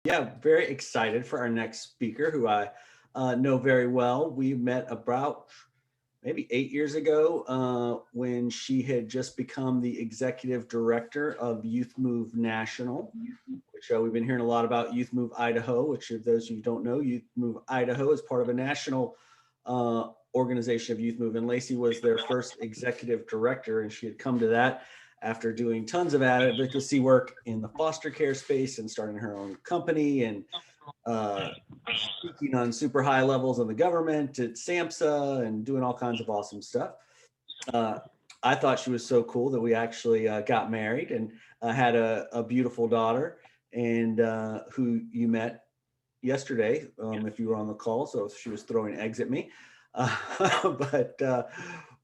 Yeah, very excited for our next speaker, who I know very well. We met about maybe 8 years ago when she had just become the executive director of Youth Move National, which we've been hearing a lot about Youth Move Idaho, which, if those of you who don't know, Youth Move Idaho is part of a national organization of Youth Move. And Lacy was their first executive director, and she had come to that after doing tons of advocacy work in the foster care space and starting her own company and uh, speaking on super high levels of the government at SAMHSA and doing all kinds of awesome stuff. Uh, I thought she was so cool that we actually got married and had a beautiful daughter, and who you met yesterday, if you were on the call. So she was throwing eggs at me. Uh, but uh,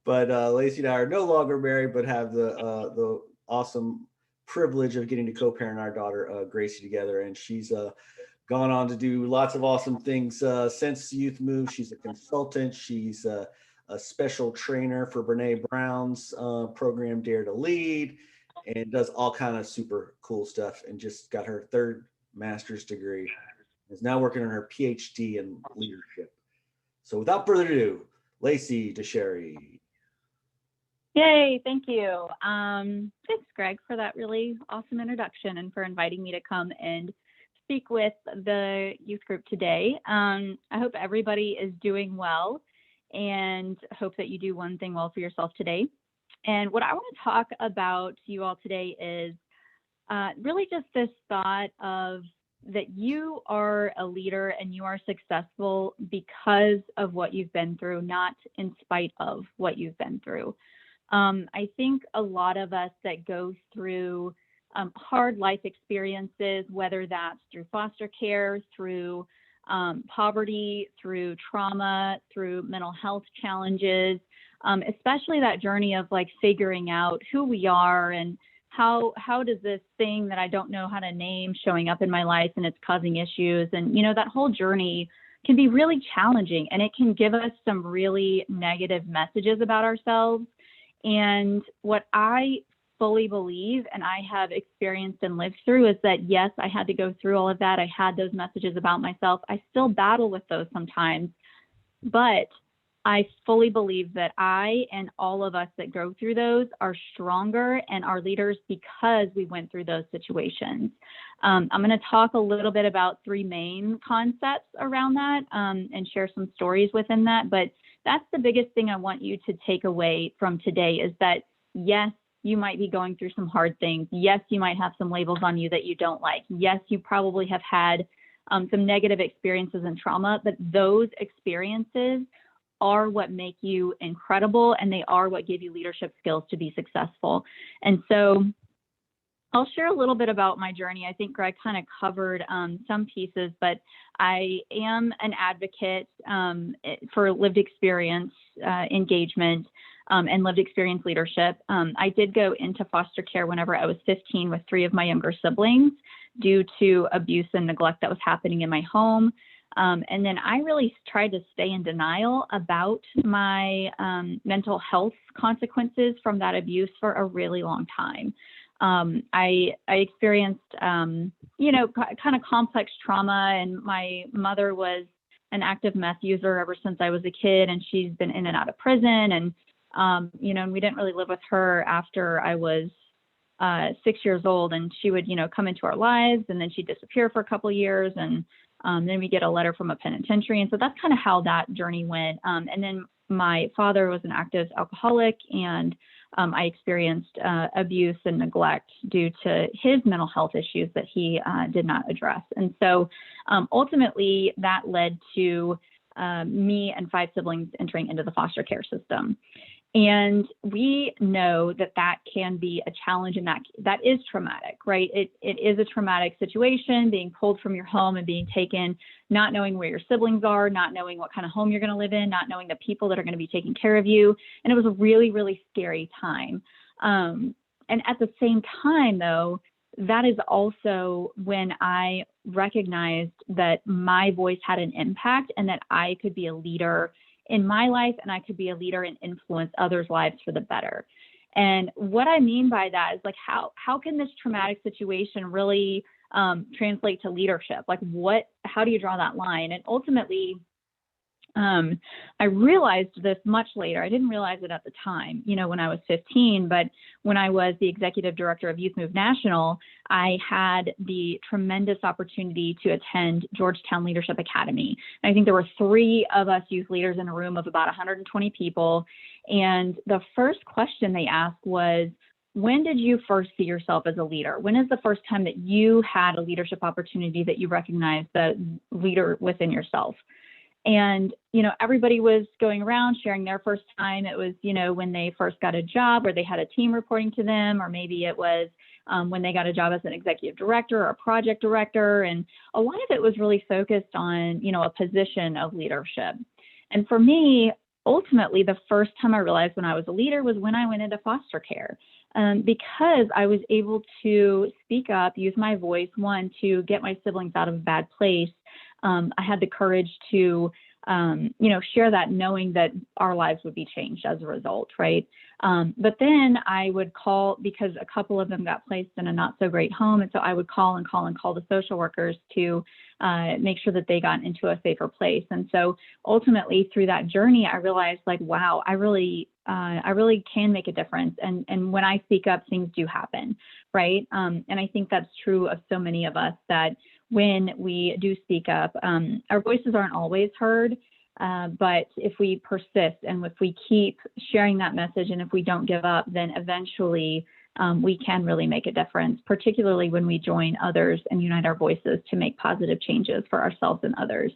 but Lacy and I are no longer married, but have the awesome privilege of getting to co-parent our daughter Gracie together, and she's gone on to do lots of awesome things since Youth Move. She's a consultant. She's a special trainer for Brene Brown's program Dare to Lead, and does all kind of super cool stuff. And just got her third master's degree. Is now working on her PhD in leadership. So without further ado, Lacy Dicharry. Yay, thank you. Thanks, Greg, for that really awesome introduction and for inviting me to come and speak with the youth group today. I hope everybody is doing well and hope that you do one thing well for yourself today. And what I want to talk about to you all today is really just this thought of that you are a leader and you are successful because of what you've been through, not in spite of what you've been through. I think a lot of us that go through hard life experiences, whether that's through foster care, through poverty, through trauma, through mental health challenges, especially that journey of like figuring out who we are and how does this thing that I don't know how to name showing up in my life and it's causing issues. And, that whole journey can be really challenging, and it can give us some really negative messages about ourselves. And what I fully believe and I have experienced and lived through is that, yes, I had to go through all of that. I had those messages about myself. I still battle with those sometimes, but I fully believe that I and all of us that go through those are stronger and are leaders because we went through those situations. I'm going to talk a little bit about three main concepts around that and share some stories within that. But that's the biggest thing I want you to take away from today is that, yes, you might be going through some hard things. Yes, you might have some labels on you that you don't like. Yes, you probably have had some negative experiences and trauma, but those experiences are what make you incredible, and they are what give you leadership skills to be successful. And so I'll share a little bit about my journey. I think Greg kind of covered some pieces, but I am an advocate for lived experience engagement and lived experience leadership. I did go into foster care whenever I was 15 with three of my younger siblings due to abuse and neglect that was happening in my home. And then I really tried to stay in denial about my mental health consequences from that abuse for a really long time. I experienced, kind of complex trauma, and my mother was an active meth user ever since I was a kid, and she's been in and out of prison. And, and we didn't really live with her after I was 6 years old, and she would, come into our lives, and then she'd disappear for a couple of years. And then we get a letter from a penitentiary. And so that's kind of how that journey went. And then my father was an active alcoholic, and I experienced abuse and neglect due to his mental health issues that he did not address. And so ultimately that led to me and five siblings entering into the foster care system. And we know that that can be a challenge, and that is traumatic, right? It is a traumatic situation, being pulled from your home and being taken, not knowing where your siblings are, not knowing what kind of home you're going to live in, not knowing the people that are going to be taking care of you. And it was a really, really scary time. And at the same time, though, that is also when I recognized that my voice had an impact and that I could be a leader in my life, and I could be a leader and influence others' lives for the better. And what I mean by that is like, how can this traumatic situation really translate to leadership? Like how do you draw that line? And ultimately, I realized this much later. I didn't realize it at the time, when I was 15, but when I was the executive director of Youth Move National, I had the tremendous opportunity to attend Georgetown Leadership Academy. And I think there were 3 of us youth leaders in a room of about 120 people. And the first question they asked was, when did you first see yourself as a leader? When is the first time that you had a leadership opportunity that you recognized the leader within yourself? And, everybody was going around sharing their first time. It was, when they first got a job or they had a team reporting to them, or maybe it was when they got a job as an executive director or a project director. And a lot of it was really focused on, a position of leadership. And for me, ultimately, the first time I realized when I was a leader was when I went into foster care, because I was able to speak up, use my voice, one, to get my siblings out of a bad place. I had the courage to, share that, knowing that our lives would be changed as a result, right? But then I would call, because a couple of them got placed in a not so great home. And so I would call the social workers to make sure that they got into a safer place. And so ultimately through that journey, I realized wow, I really can make a difference. And when I speak up, things do happen, right? And I think that's true of so many of us, that when we do speak up, our voices aren't always heard, but if we persist and if we keep sharing that message and if we don't give up, then eventually we can really make a difference, particularly when we join others and unite our voices to make positive changes for ourselves and others.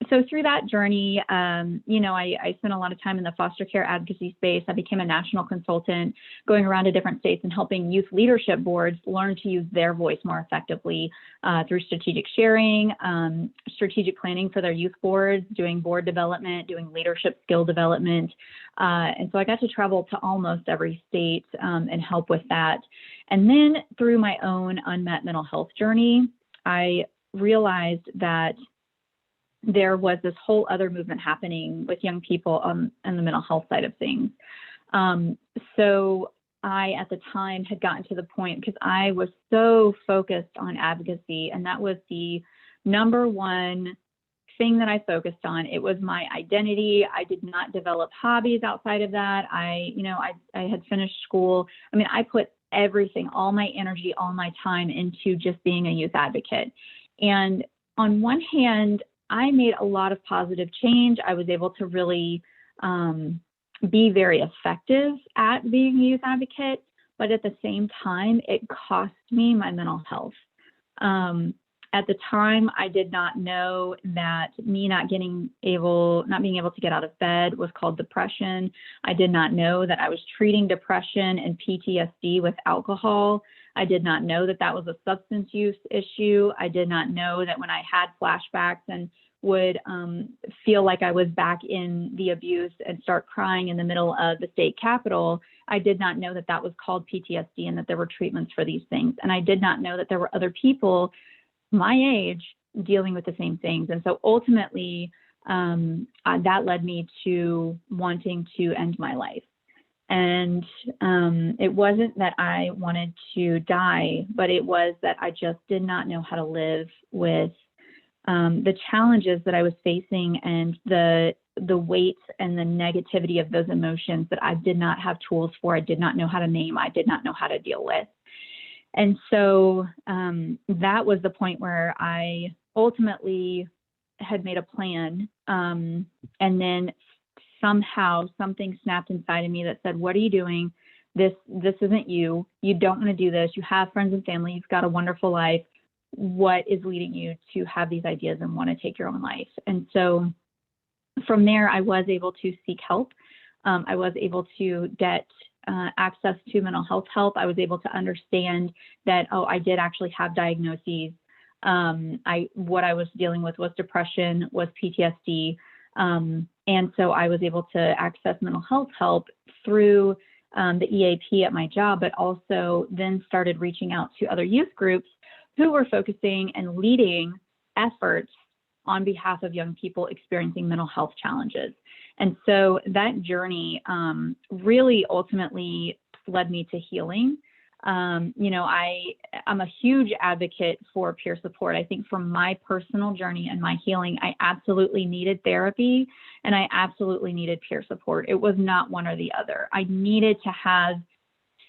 So through that journey, I spent a lot of time in the foster care advocacy space. I became a national consultant, going around to different states and helping youth leadership boards learn to use their voice more effectively through strategic sharing, strategic planning for their youth boards, doing board development, doing leadership skill development. And so I got to travel to almost every state and help with that. And then through my own unmet mental health journey, I realized that there was this whole other movement happening with young people on the mental health side of things. So I, at the time, had gotten to the point, because I was so focused on advocacy, and that was the number one thing that I focused on. It was my identity. I did not develop hobbies outside of that. I had finished school. I put everything, all my energy, all my time into just being a youth advocate. And on one hand, I made a lot of positive change. I was able to really be very effective at being a youth advocate, but at the same time, it cost me my mental health. At the time, I did not know that me not being able to get out of bed was called depression. I did not know that I was treating depression and PTSD with alcohol. I did not know that that was a substance use issue. I did not know that when I had flashbacks and would feel like I was back in the abuse and start crying in the middle of the state capitol, I did not know that that was called PTSD and that there were treatments for these things. And I did not know that there were other people my age dealing with the same things. And so ultimately, that led me to wanting to end my life. And it wasn't that I wanted to die, but it was that I just did not know how to live with the challenges that I was facing and the weight and the negativity of those emotions that I did not have tools for. I did not know how to name. I did not know how to deal with. And so that was the point where I ultimately had made a plan. And then somehow something snapped inside of me that said, what are you doing? This isn't you. You don't want to do this. You have friends and family. You've got a wonderful life. What is leading you to have these ideas and want to take your own life? And so from there, I was able to seek help. I was able to get access to mental health help. I was able to understand that, I did actually have diagnoses. What I was dealing with was depression, was PTSD. And so I was able to access mental health help through the EAP at my job, but also then started reaching out to other youth groups who were focusing and leading efforts on behalf of young people experiencing mental health challenges. And so that journey really ultimately led me to healing. You know, I'm a huge advocate for peer support. I think for my personal journey and my healing, I absolutely needed therapy and I absolutely needed peer support. It was not one or the other. I needed to have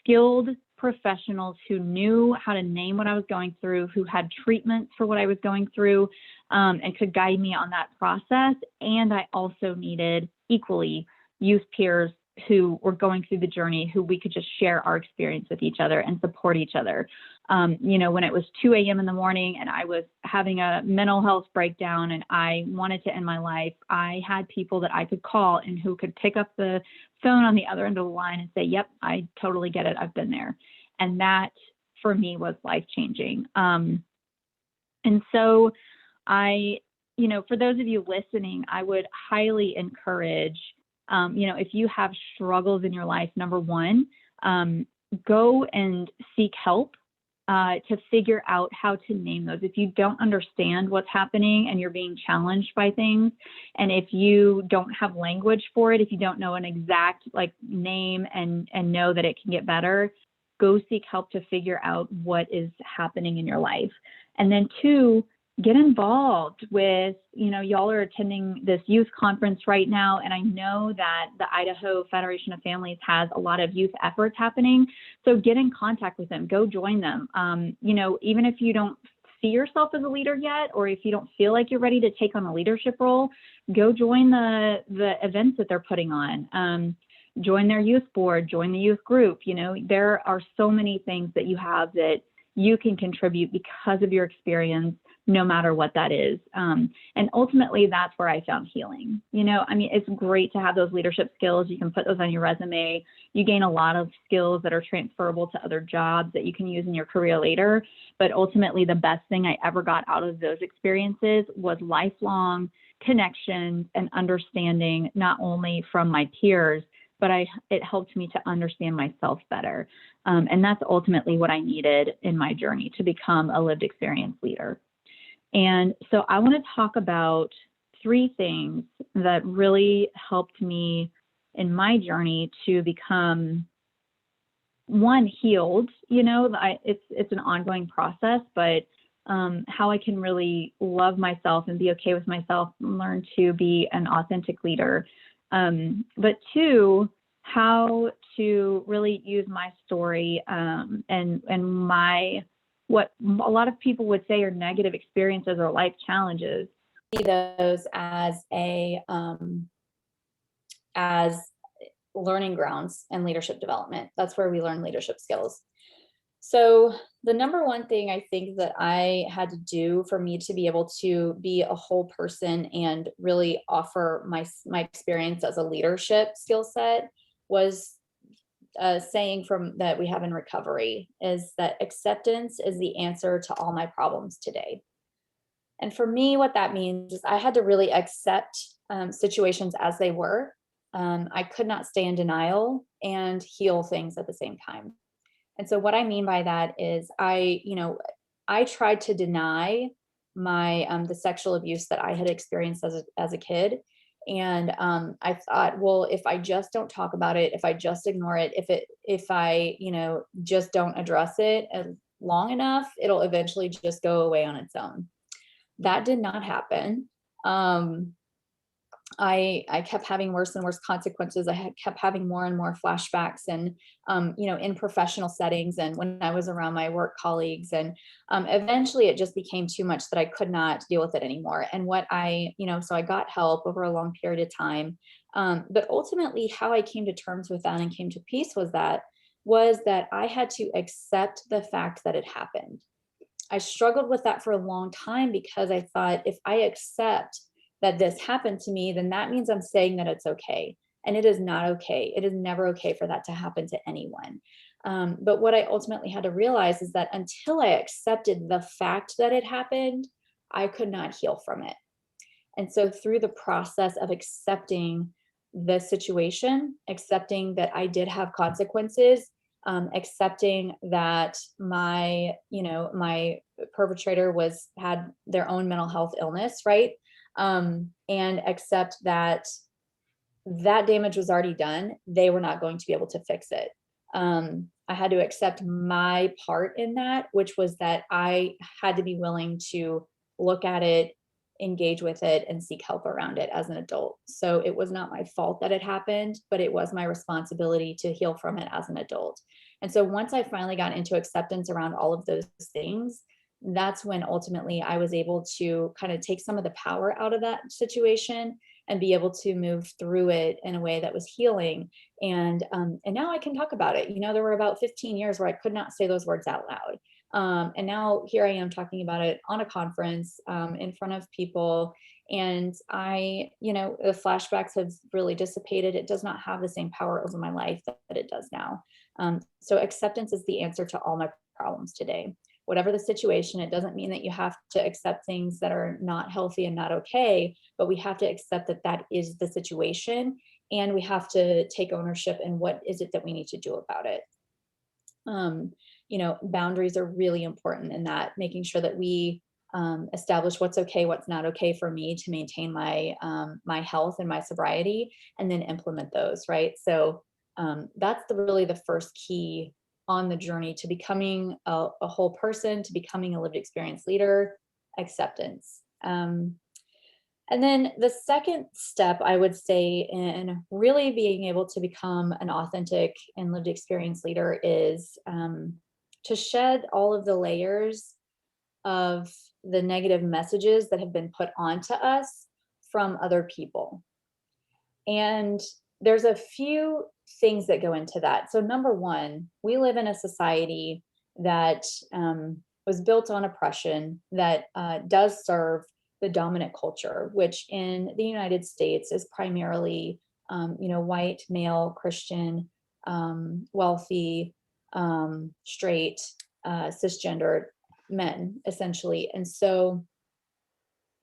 skilled professionals who knew how to name what I was going through, who had treatments for what I was going through, and could guide me on that process. And I also needed equally youth peers who were going through the journey, who we could just share our experience with each other and support each other. You know, when it was 2 a.m. in the morning and I was having a mental health breakdown and I wanted to end my life, I had people that I could call and who could pick up the phone on the other end of the line and say, yep, I totally get it. I've been there. And that for me was life-changing. And so you know, for those of you listening, I would highly encourage, you know, if you have struggles in your life, number one, go and seek help to figure out how to name those. If you don't understand what's happening and you're being challenged by things, and if you don't have language for it, if you don't know an exact like name and know that it can get better, go seek help to figure out what is happening in your life. And then two, get involved with, you know, y'all are attending this youth conference right now. And I know that the Idaho Federation of Families has a lot of youth efforts happening. So get in contact with them, go join them. You know, even if you don't see yourself as a leader yet, or if you don't feel like you're ready to take on a leadership role, go join the events that they're putting on. Join their youth board, join the youth group. You know, there are so many things that you have that you can contribute because of your experience, no matter what that is. And ultimately, that's where I found healing. You know, I mean, it's great to have those leadership skills. You can put those on your resume. You gain a lot of skills that are transferable to other jobs that you can use in your career later. But ultimately, the best thing I ever got out of those experiences was lifelong connections and understanding, not only from my peers, but it helped me to understand myself better. And that's ultimately what I needed in my journey to become a lived experience leader. And so I want to talk about 3 things that really helped me in my journey to become, one, healed. You know, it's an ongoing process, but how I can really love myself and be okay with myself and learn to be an authentic leader. But 2, how to really use my story and my, what a lot of people would say are negative experiences or life challenges, see those as learning grounds and leadership development. That's where we learn leadership skills. So the number one thing I think that I had to do for me to be able to be a whole person and really offer my experience as a leadership skill set was saying from that we have in recovery, is that acceptance is the answer to all my problems today. And for me, what that means is I had to really accept situations as they were. I could not stay in denial and heal things at the same time. And so what I mean by that is I tried to deny my the sexual abuse that I had experienced as a kid. And I thought, well, if I just don't talk about it, if I just ignore it, if I just don't address it long enough, it'll eventually just go away on its own. That did not happen. I kept having worse and worse consequences. I kept having more and more flashbacks, and in professional settings, and when I was around my work colleagues, and eventually it just became too much that I could not deal with it anymore. And so I got help over a long period of time. But ultimately, how I came to terms with that and came to peace was that I had to accept the fact that it happened. I struggled with that for a long time because I thought, if I accept that this happened to me, then that means I'm saying that it's okay. And it is not okay. It is never okay for that to happen to anyone. But what I ultimately had to realize is that until I accepted the fact that it happened, I could not heal from it. And so through the process of accepting the situation, accepting that I did have consequences, accepting that my perpetrator had their own mental health illness, right? And accept that damage was already done. They were not going to be able to fix it. I had to accept my part in that, which was that I had to be willing to look at it, engage with it, and seek help around it as an adult. So it was not my fault that it happened, but it was my responsibility to heal from it as an adult. And so once I finally got into acceptance around all of those things, that's when ultimately I was able to kind of take some of the power out of that situation and be able to move through it in a way that was healing. And now I can talk about it. There were about 15 years where I could not say those words out loud. And now here I am talking about it on a conference, in front of people. And the flashbacks have really dissipated. It does not have the same power over my life that it does now. So acceptance is the answer to all my problems today. Whatever the situation, it doesn't mean that you have to accept things that are not healthy and not okay, but we have to accept that that is the situation, and we have to take ownership in what is it that we need to do about it. Boundaries are really important in that, making sure that we establish what's okay, what's not okay for me to maintain my health and my sobriety, and then implement those, right? So that's really the first key on the journey to becoming a whole person, to becoming a lived experience leader: acceptance. And then the second step, I would say, in really being able to become an authentic and lived experience leader is to shed all of the layers of the negative messages that have been put onto us from other people. And there's a few things that go into that. So number one, we live in a society that was built on oppression, that does serve the dominant culture, which in the United States is primarily, white, male, Christian, wealthy, straight, cisgendered men, essentially. And so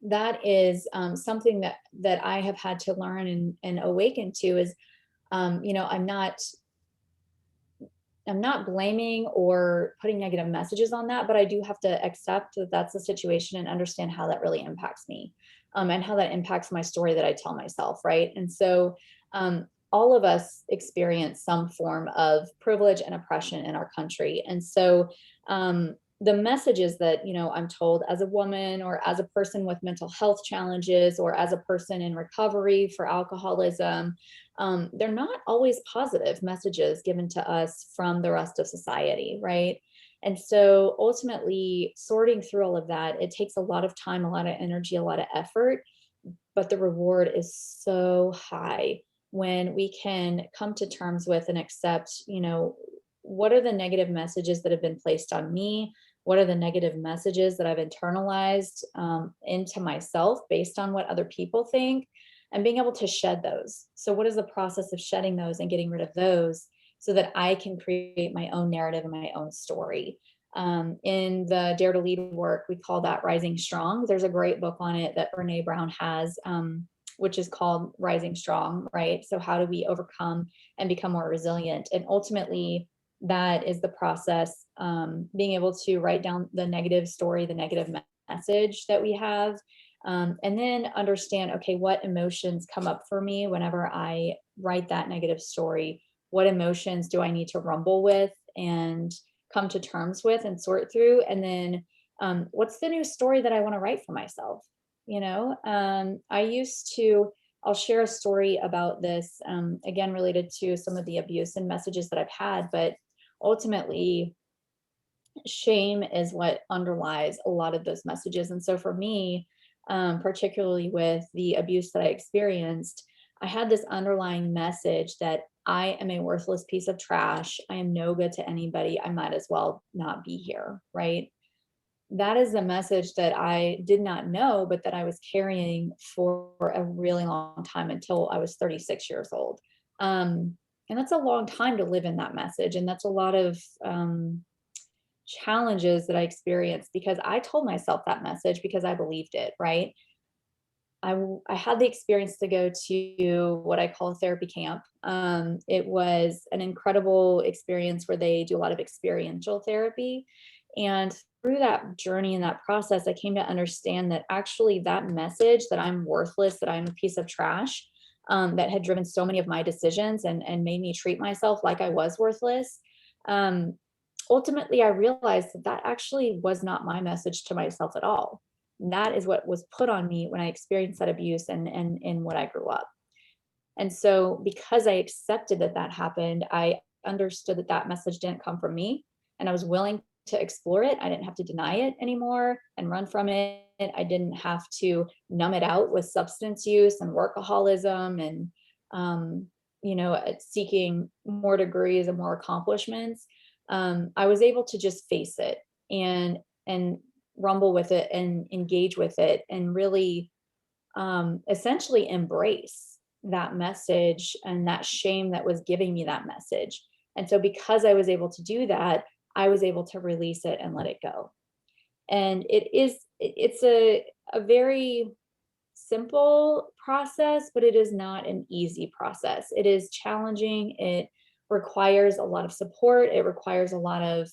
that is something that I have had to learn and awaken to is, I'm not blaming or putting negative messages on that, but I do have to accept that that's the situation and understand how that really impacts me, and how that impacts my story that I tell myself, right? And so all of us experience some form of privilege and oppression in our country. And so the messages that, I'm told as a woman or as a person with mental health challenges or as a person in recovery for alcoholism, they're not always positive messages given to us from the rest of society, right? And so ultimately sorting through all of that, it takes a lot of time, a lot of energy, a lot of effort, but the reward is so high when we can come to terms with and accept, what are the negative messages that have been placed on me? What are the negative messages that I've internalized into myself based on what other people think, and being able to shed those. So what is the process of shedding those and getting rid of those so that I can create my own narrative and my own story? In the Dare to Lead work, we call that Rising Strong. There's a great book on it that Brene Brown has, which is called Rising Strong, right? So how do we overcome and become more resilient? And ultimately, that is the process, being able to write down the negative story, the negative message that we have, and then understand, okay, what emotions come up for me whenever I write that negative story? What emotions do I need to rumble with and come to terms with and sort through? And then what's the new story that I want to write for myself? I'll share a story about this, again, related to some of the abuse and messages that I've had, but ultimately, shame is what underlies a lot of those messages. And so for me, particularly with the abuse that I experienced, I had this underlying message that I am a worthless piece of trash. I am no good to anybody. I might as well not be here, right? That is the message that I did not know, but that I was carrying for a really long time until I was 36 years old. And that's a long time to live in that message. And that's a lot of challenges that I experienced because I told myself that message because I believed it, right? I had the experience to go to what I call a therapy camp. It was an incredible experience where they do a lot of experiential therapy. And through that journey and that process, I came to understand that actually that message that I'm worthless, that I'm a piece of trash, that had driven so many of my decisions and made me treat myself like I was worthless, Ultimately, I realized that that actually was not my message to myself at all. And that is what was put on me when I experienced that abuse and in what I grew up. And so, because I accepted that that happened, I understood that that message didn't come from me, and I was willing to explore it. I didn't have to deny it anymore and run from it. I didn't have to numb it out with substance use and workaholism and, um, seeking more degrees and more accomplishments. I was able to just face it and rumble with it and engage with it and really essentially embrace that message and that shame that was giving me that message. And so, because I was able to do that, I was able to release it and let it go. And it's a very simple process, but it is not an easy process. It is challenging. It requires a lot of support. It requires a lot of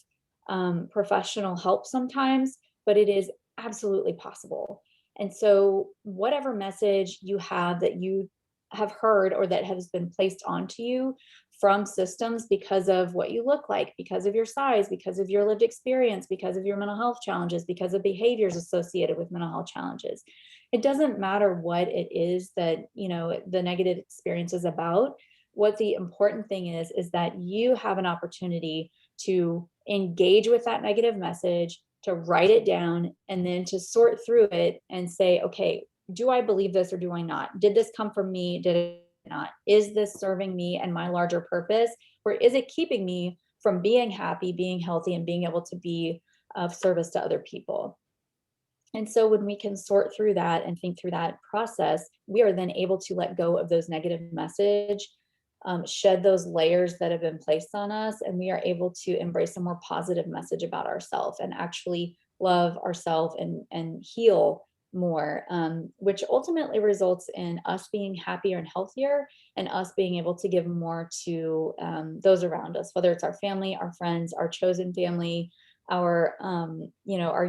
professional help sometimes, but it is absolutely possible. And so, whatever message you have that you have heard or that has been placed onto you from systems because of what you look like, because of your size, because of your lived experience, because of your mental health challenges, because of behaviors associated with mental health challenges, it doesn't matter what it is that, the negative experience is about. What the important thing is that you have an opportunity to engage with that negative message, to write it down, and then to sort through it and say, okay, do I believe this or do I not? Did this come from me? Did it not? Is this serving me and my larger purpose? Or is it keeping me from being happy, being healthy, and being able to be of service to other people? And so, when we can sort through that and think through that process, we are then able to let go of those negative message, shed those layers that have been placed on us, and we are able to embrace a more positive message about ourselves and actually love ourselves and heal more, which ultimately results in us being happier and healthier, and us being able to give more to those around us, whether it's our family, our friends, our chosen family, our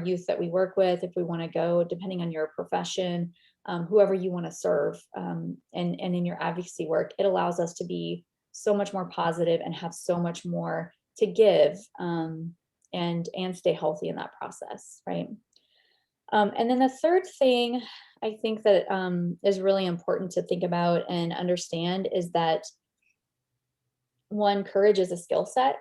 youth that we work with, if we want to go, depending on your profession, whoever you want to serve, and in your advocacy work, it allows us to be so much more positive and have so much more to give, and stay healthy in that process, right? And then the third thing I think that is really important to think about and understand is that, one, courage is a skill set.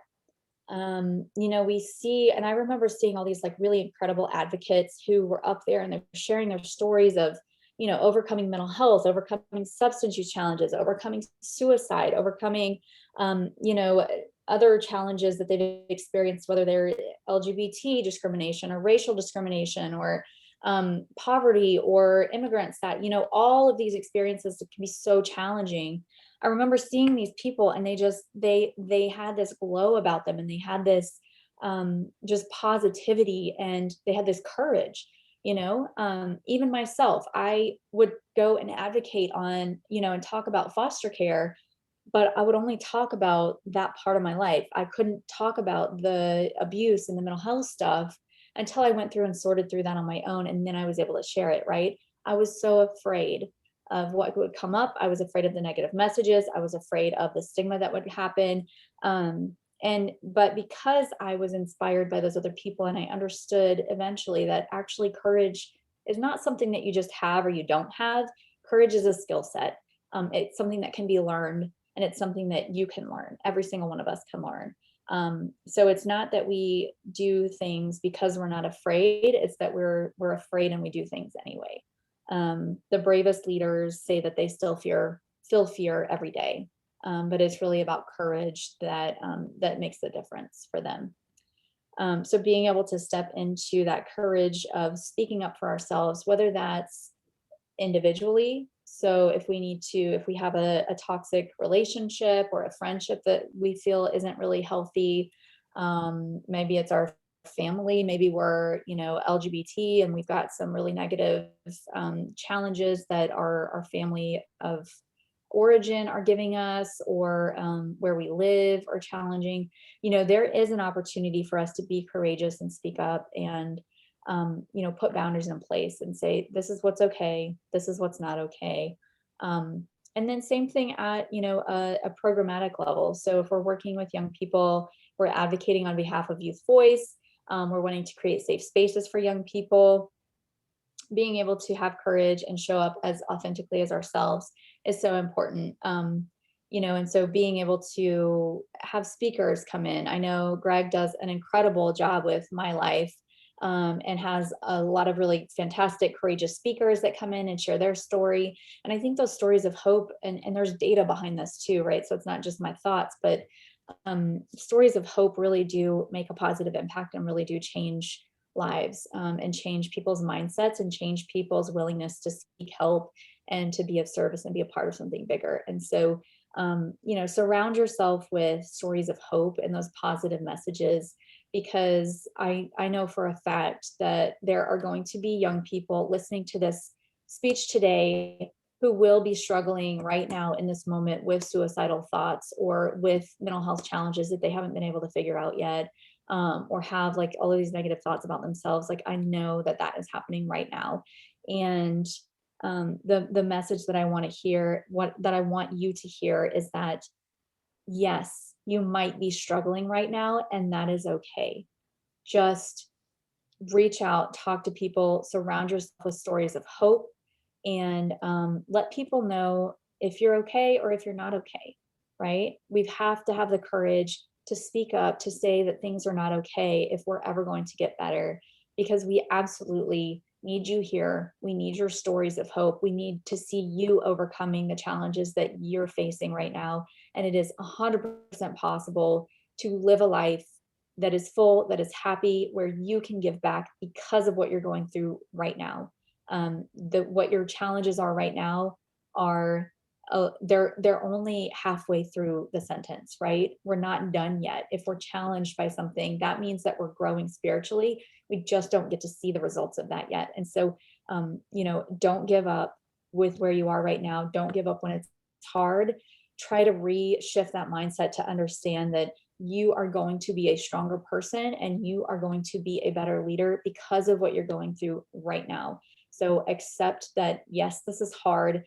We see, and I remember seeing all these like really incredible advocates who were up there and they're sharing their stories of, overcoming mental health, overcoming substance use challenges, overcoming suicide, overcoming, other challenges that they've experienced, whether they're LGBT discrimination or racial discrimination or poverty or immigrants, that, all of these experiences that can be so challenging. I remember seeing these people and they had this glow about them, and they had this just positivity, and they had this courage. Even myself, I would go and advocate on, and talk about foster care, but I would only talk about that part of my life. I couldn't talk about the abuse and the mental health stuff until I went through and sorted through that on my own, and then I was able to share it, right? I was so afraid of what would come up. I was afraid of the negative messages. I was afraid of the stigma that would happen. But because I was inspired by those other people, and I understood eventually that actually courage is not something that you just have or you don't have. Courage is a skill set. It's something that can be learned, and it's something that you can learn. Every single one of us can learn. So it's not that we do things because we're not afraid. It's that we're afraid and we do things anyway. The bravest leaders say that they still feel fear every day, but it's really about courage that makes the difference for them. So being able to step into that courage of speaking up for ourselves, whether that's individually. So if we have a toxic relationship or a friendship that we feel isn't really healthy, maybe it's our family, maybe we're, LGBT and we've got some really negative challenges that our family of origin are giving us, or where we live are challenging. There is an opportunity for us to be courageous and speak up and put boundaries in place and say, this is what's okay, this is what's not okay. And then same thing at, a programmatic level. So if we're working with young people We're advocating on behalf of youth voice. We're wanting to create safe spaces for young people. Being able to have courage and show up as authentically as ourselves is so important. And so being able to have speakers come in. I know Greg does an incredible job with My Life, and has a lot of really fantastic, courageous speakers that come in and share their story. And I think those stories of hope, and there's data behind this too, right? So it's not just my thoughts, but stories of hope really do make a positive impact and really do change lives, and change people's mindsets and change people's willingness to seek help and to be of service and be a part of something bigger. And so, surround yourself with stories of hope and those positive messages, because I know for a fact that there are going to be young people listening to this speech today who will be struggling right now in this moment with suicidal thoughts or with mental health challenges that they haven't been able to figure out yet, or have like all of these negative thoughts about themselves. Like I know that that is happening right now. And the message that I want to hear, that I want you to hear, is that yes, you might be struggling right now, and that is okay. Just reach out, talk to people, surround yourself with stories of hope, and let people know if you're okay or if you're not okay, right? We have to have the courage to speak up, to say that things are not okay if we're ever going to get better, because we absolutely need you here. We need your stories of hope. We need to see you overcoming the challenges that you're facing right now. And it is 100% possible to live a life that is full, that is happy, where you can give back because of what you're going through right now. What your challenges are right now are, they're only halfway through the sentence, right? We're not done yet. If we're challenged by something, that means that we're growing spiritually. We just don't get to see the results of that yet. And so, don't give up with where you are right now. Don't give up when it's hard. Try to reshift that mindset to understand that you are going to be a stronger person and you are going to be a better leader because of what you're going through right now. So accept that, yes, this is hard.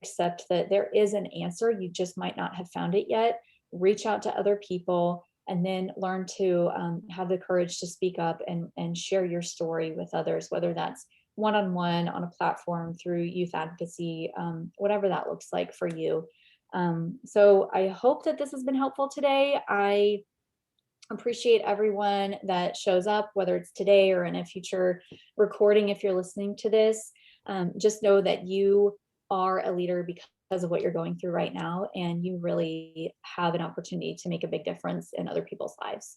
Accept that there is an answer. You just might not have found it yet. Reach out to other people, and then learn to have the courage to speak up and share your story with others, whether that's one-on-one, on a platform, through youth advocacy, whatever that looks like for you. So I hope that this has been helpful today. I appreciate everyone that shows up, whether it's today or in a future recording. If you're listening to this, just know that you are a leader because of what you're going through right now, and you really have an opportunity to make a big difference in other people's lives.